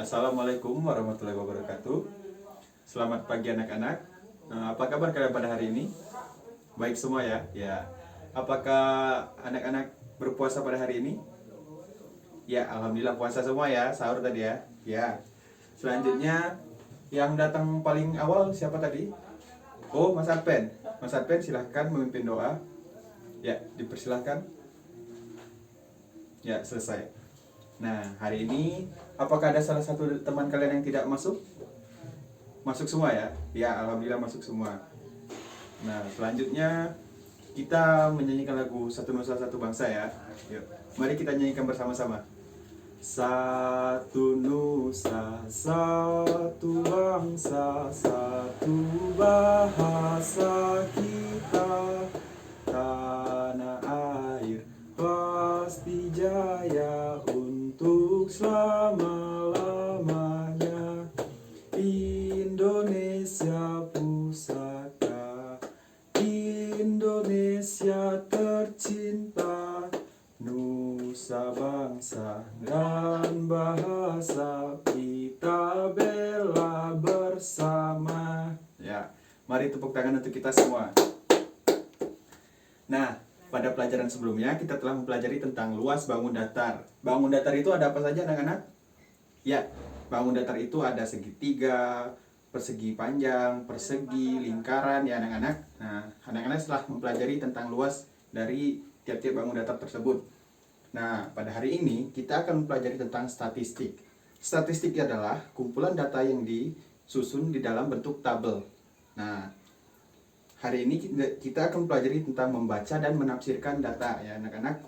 Assalamualaikum warahmatullahi wabarakatuh. Selamat pagi anak-anak. Apa kabar kalian pada hari ini? Baik semua ya? Ya. Apakah anak-anak berpuasa pada hari ini? Ya, alhamdulillah puasa semua ya. Sahur tadi ya. Ya. Selanjutnya yang datang paling awal siapa tadi? Oh, Mas Arpen. Mas Arpen silahkan memimpin doa. Ya, dipersilahkan. Ya, selesai. Nah, hari ini apakah ada salah satu teman kalian yang tidak masuk? Masuk semua ya? Ya, alhamdulillah masuk semua. Nah, selanjutnya kita menyanyikan lagu Satu Nusa Satu Bangsa ya. Yuk, mari kita nyanyikan bersama-sama. Satu nusa, satu bangsa, satu bahasa kita. Tanah air pasti jaya untuk selama-lamanya. Indonesia pusaka, Indonesia tercinta, nusa bangsa dan bahasa kita bela bersama. Ya, mari tepuk tangan untuk kita semua. Nah, pada pelajaran sebelumnya kita telah mempelajari tentang luas bangun datar. Bangun datar itu ada apa saja anak-anak? Ya, bangun datar itu ada segitiga, persegi panjang, persegi, lingkaran ya anak-anak. Nah, anak-anak setelah mempelajari tentang luas dari tiap-tiap bangun datar tersebut. Nah, pada hari ini kita akan mempelajari tentang statistik. Statistik adalah kumpulan data yang disusun di dalam bentuk tabel. Nah, hari ini kita akan mempelajari tentang membaca dan menafsirkan data ya anak-anak.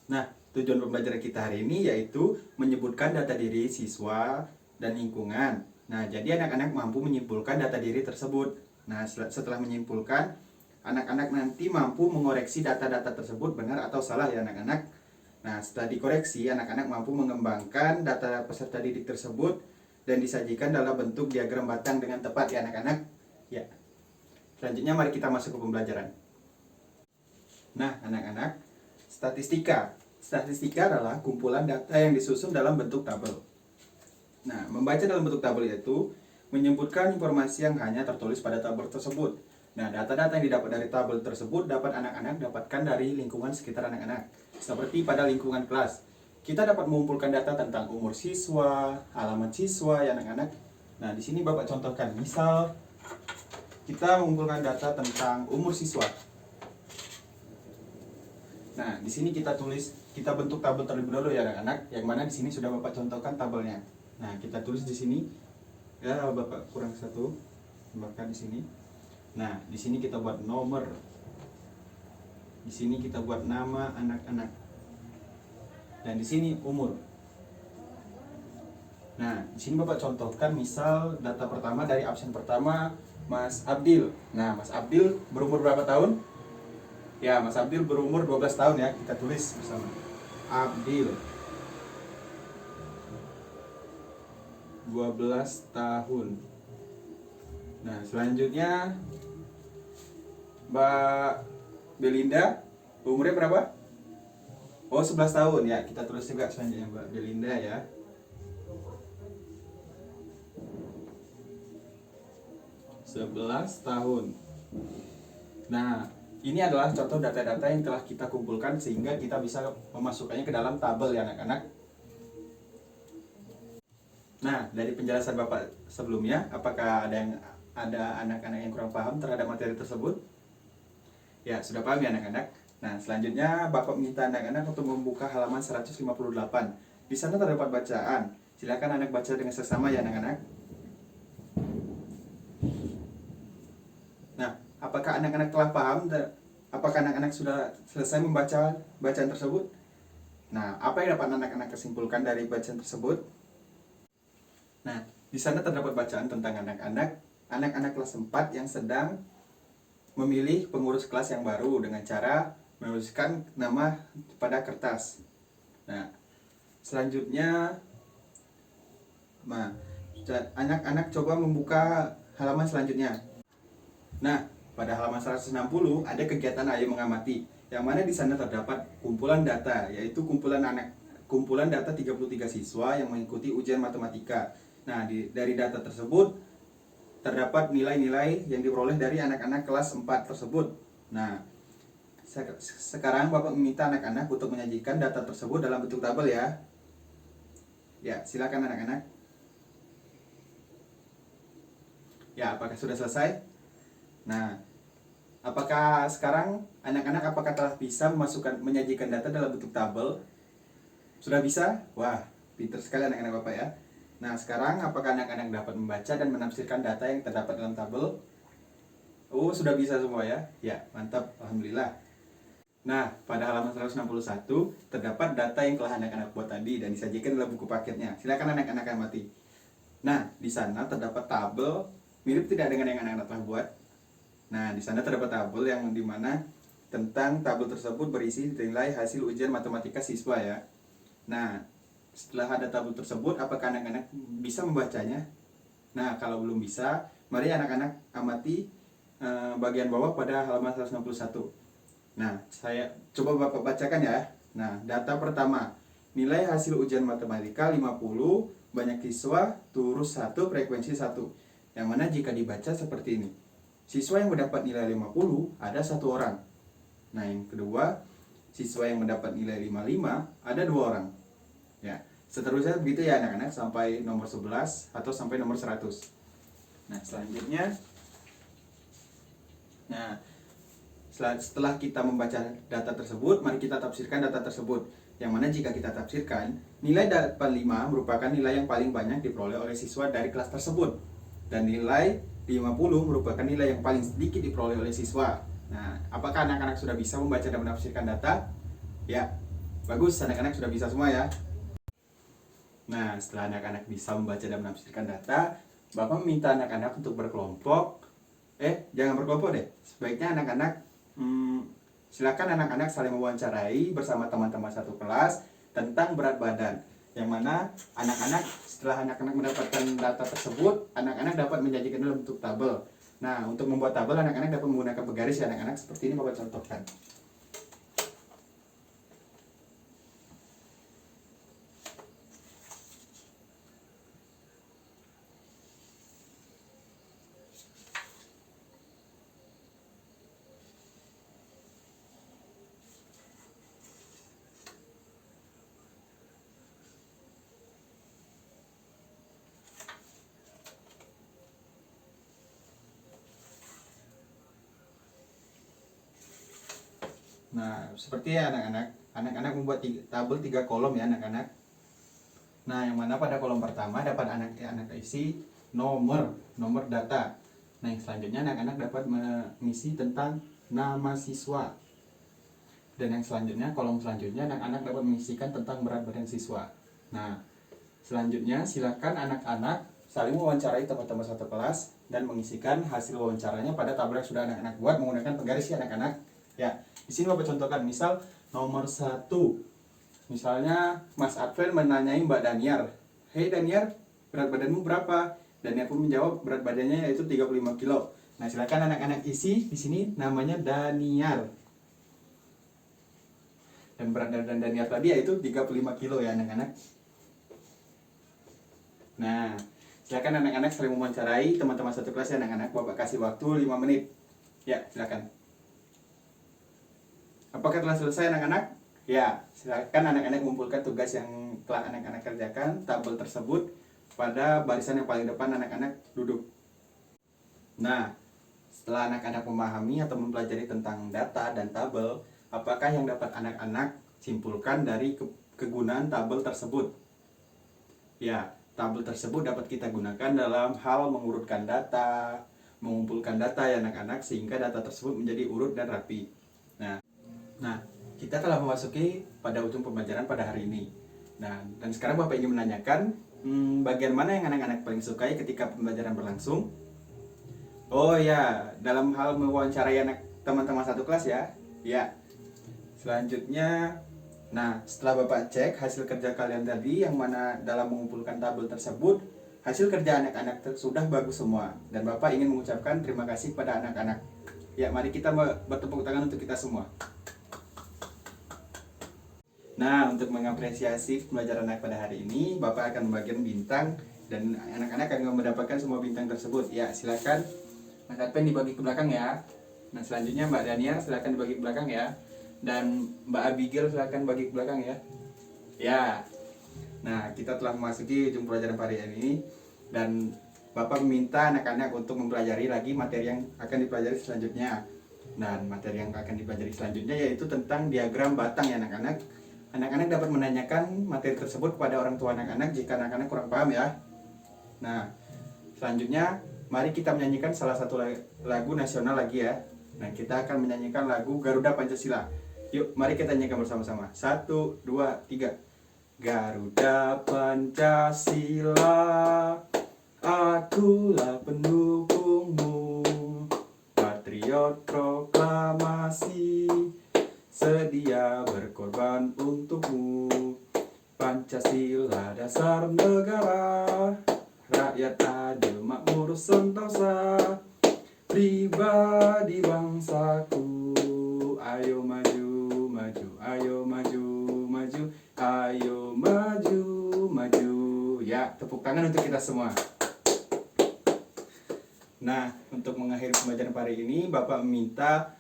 Nah, tujuan pembelajaran kita hari ini yaitu menyebutkan data diri siswa dan lingkungan. Nah, jadi anak-anak mampu menyimpulkan data diri tersebut. Nah, setelah menyimpulkan, anak-anak nanti mampu mengoreksi data-data tersebut benar atau salah ya anak-anak. Nah, setelah dikoreksi, anak-anak mampu mengembangkan data peserta didik tersebut dan disajikan dalam bentuk diagram batang dengan tepat ya anak-anak. Ya. Selanjutnya mari kita masuk ke pembelajaran. Nah, anak-anak, statistika. Statistika adalah kumpulan data yang disusun dalam bentuk tabel. Nah, membaca dalam bentuk tabel yaitu menyebutkan informasi yang hanya tertulis pada tabel tersebut. Nah, data-data yang didapat dari tabel tersebut dapat anak-anak dapatkan dari lingkungan sekitar anak-anak. Seperti pada lingkungan kelas, kita dapat mengumpulkan data tentang umur siswa, alamat siswa ya anak-anak. Nah, di sini Bapak contohkan, misal kita mengumpulkan data tentang umur siswa. Nah, di sini kita bentuk tabel terlebih dahulu ya anak-anak, yang mana di sini sudah Bapak contohkan tabelnya. Nah, kita tulis di sini. Ya, Bapak kurang satu. Tambahkan di sini. Nah, di sini kita buat nomor. Di sini kita buat nama anak-anak. Dan di sini umur. Nah, di sini Bapak contohkan misal data pertama dari absen pertama Mas Abdil. Nah, Mas Abdil berumur berapa tahun? Ya, Mas Abdil berumur 12 tahun ya. Kita tulis bersama. Abdil 12 tahun. Nah, selanjutnya Mbak Belinda umurnya berapa? Oh, 11 tahun ya. Kita tulis juga selanjutnya Mbak Belinda ya. Tahun. Nah, ini adalah contoh data-data yang telah kita kumpulkan sehingga kita bisa memasukkannya ke dalam tabel ya anak-anak. Nah, dari penjelasan Bapak sebelumnya, apakah ada anak-anak yang kurang paham terhadap materi tersebut? Ya, sudah paham ya anak-anak? Nah, selanjutnya Bapak minta anak-anak untuk membuka halaman 158. Di sana terdapat bacaan. Silakan anak baca dengan sesama ya anak-anak. Nah, apakah anak-anak telah paham? Apakah anak-anak sudah selesai membaca bacaan tersebut? Nah, apa yang dapat anak-anak kesimpulkan dari bacaan tersebut? Nah, di sana terdapat bacaan tentang anak-anak kelas 4 yang sedang memilih pengurus kelas yang baru dengan cara menuliskan nama pada kertas. Nah, selanjutnya anak-anak coba membuka halaman selanjutnya. Nah, pada halaman 160 ada kegiatan Ayo Mengamati, yang mana di sana terdapat kumpulan data, yaitu kumpulan kumpulan data 33 siswa yang mengikuti ujian matematika. Nah, dari data tersebut terdapat nilai-nilai yang diperoleh dari anak-anak kelas 4 tersebut. Nah, sekarang Bapak meminta anak-anak untuk menyajikan data tersebut dalam bentuk tabel ya. Ya, silakan anak-anak. Ya, apakah sudah selesai? Nah, apakah sekarang anak-anak telah bisa menyajikan data dalam bentuk tabel? Sudah bisa? Wah, pintar sekali anak-anak Bapak ya. Nah, sekarang apakah anak-anak dapat membaca dan menafsirkan data yang terdapat dalam tabel? Oh, sudah bisa semua ya? Ya, mantap. Alhamdulillah. Nah, pada halaman 161 terdapat data yang telah anak-anak buat tadi dan disajikan dalam buku paketnya. Silakan anak-anak amati. Nah, di sana terdapat tabel mirip tidak dengan yang anak-anak telah buat. Nah, di sana terdapat tabel yang dimana tentang tabel tersebut berisi nilai hasil ujian matematika siswa ya. Nah, setelah ada tabel tersebut, apakah anak-anak bisa membacanya? Nah, kalau belum bisa, mari anak-anak amati bagian bawah pada halaman 161. Nah, saya coba Bapak bacakan ya. Nah, data pertama, nilai hasil ujian matematika 50, banyak siswa, turus 1, frekuensi 1. Yang mana jika dibaca seperti ini. Siswa yang mendapat nilai 50 ada 1 orang. Nah, yang kedua, siswa yang mendapat nilai 55 ada 2 orang. Ya, seterusnya begitu ya anak-anak sampai nomor 11 atau sampai nomor 100. Nah, selanjutnya setelah kita membaca data tersebut, mari kita tafsirkan data tersebut. Yang mana jika kita tafsirkan, nilai 85 merupakan nilai yang paling banyak diperoleh oleh siswa dari kelas tersebut. Dan nilai 50 merupakan nilai yang paling sedikit diperoleh oleh siswa. Nah, apakah anak-anak sudah bisa membaca dan menafsirkan data? Ya, bagus, anak-anak sudah bisa semua ya. Nah, setelah anak-anak bisa membaca dan menafsirkan data, Bapak meminta anak-anak untuk berkelompok. Jangan berkelompok deh. Sebaiknya anak-anak silakan anak-anak saling mewawancarai bersama teman-teman satu kelas tentang berat badan. Yang mana setelah anak-anak mendapatkan data tersebut, anak-anak dapat menyajikan dalam bentuk tabel. Nah, untuk membuat tabel, anak-anak dapat menggunakan penggaris ya anak-anak, seperti ini Bapak contohkan. Nah, seperti ya anak-anak membuat tabel 3 kolom ya anak-anak. Nah, yang mana pada kolom pertama dapat anak-anak isi nomor data. Nah, yang selanjutnya anak-anak dapat mengisi tentang nama siswa. Dan yang selanjutnya, kolom selanjutnya anak-anak dapat mengisikan tentang berat badan siswa. Nah, selanjutnya silakan anak-anak saling mewawancarai teman-teman satu kelas dan mengisikan hasil wawancaranya pada tabel yang sudah anak-anak buat menggunakan penggaris ya anak-anak. Ya, di sini Bapak contohkan, misal nomor 1. Misalnya Mas Adven menanyai Mbak Daniar, "Hei Daniar, berat badanmu berapa?" Daniar pun menjawab berat badannya yaitu 35 kilo. Nah, silakan anak-anak isi di sini namanya Daniar. Dan berat badan Daniar tadi yaitu 35 kilo ya anak-anak. Nah, silakan anak-anak saling mewawancarai teman-teman satu kelas ya anak-anak. Bapak kasih waktu 5 menit. Ya, silakan. Apakah telah selesai anak-anak? Ya, silakan anak-anak mengumpulkan tugas yang telah anak-anak kerjakan, tabel tersebut pada barisan yang paling depan anak-anak duduk. Nah, setelah anak-anak memahami atau mempelajari tentang data dan tabel, apakah yang dapat anak-anak simpulkan dari kegunaan tabel tersebut? Ya, tabel tersebut dapat kita gunakan dalam hal mengurutkan data, mengumpulkan data ya anak-anak, sehingga data tersebut menjadi urut dan rapi. Nah, kita telah memasuki pada ujung pembelajaran pada hari ini. Nah, dan sekarang Bapak ingin menanyakan, bagian mana yang anak-anak paling sukai ketika pembelajaran berlangsung? Oh ya, dalam hal mewawancarai anak teman-teman satu kelas ya. Ya. Selanjutnya, nah setelah Bapak cek hasil kerja kalian tadi, yang mana dalam mengumpulkan tabel tersebut, hasil kerja anak-anak sudah bagus semua. Dan Bapak ingin mengucapkan terima kasih kepada anak-anak. Ya, mari kita bertepuk tangan untuk kita semua. Nah, untuk mengapresiasi pembelajaran anak pada hari ini, Bapak akan membagikan bintang dan anak-anak akan mendapatkan semua bintang tersebut. Ya, silakan Mas Adven dibagi ke belakang ya. Nah, selanjutnya Mbak Dania silakan dibagi ke belakang ya. Dan Mbak Abigail silakan bagi ke belakang ya. Ya. Nah, kita telah memasuki ujung pelajaran pada hari ini dan Bapak meminta anak-anak untuk mempelajari lagi materi yang akan dipelajari selanjutnya. Dan materi yang akan dipelajari selanjutnya yaitu tentang diagram batang ya anak-anak. Anak-anak dapat menanyakan materi tersebut kepada orang tua anak-anak jika anak-anak kurang paham ya. Nah, selanjutnya mari kita menyanyikan salah satu lagu nasional lagi ya. Nah, kita akan menyanyikan lagu Garuda Pancasila. Yuk, mari kita nyanyikan bersama-sama. 1, 2, 3. Garuda Pancasila, akulah pendukungmu, patriot proklamasi, sedia berkorban untukmu. Pancasila dasar negara, rakyat adil makmur sentosa, pribadi bangsaku. Ayo maju, maju, ayo maju, maju, ayo maju, maju. Ya, tepuk tangan untuk kita semua. Nah, untuk mengakhiri pembelajaran hari ini, Bapak meminta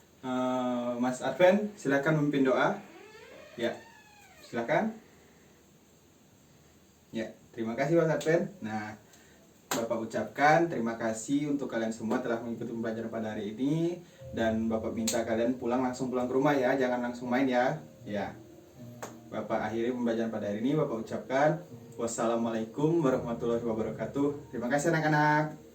Mas Adven silakan memimpin doa. Ya, silakan. Ya, terima kasih Mas Adven. Nah, Bapak ucapkan terima kasih untuk kalian semua telah mengikuti pembelajaran pada hari ini. Dan Bapak minta kalian langsung pulang ke rumah ya, jangan langsung main ya. Ya, Bapak akhiri pembelajaran pada hari ini. Bapak ucapkan wassalamualaikum warahmatullahi wabarakatuh. Terima kasih anak-anak.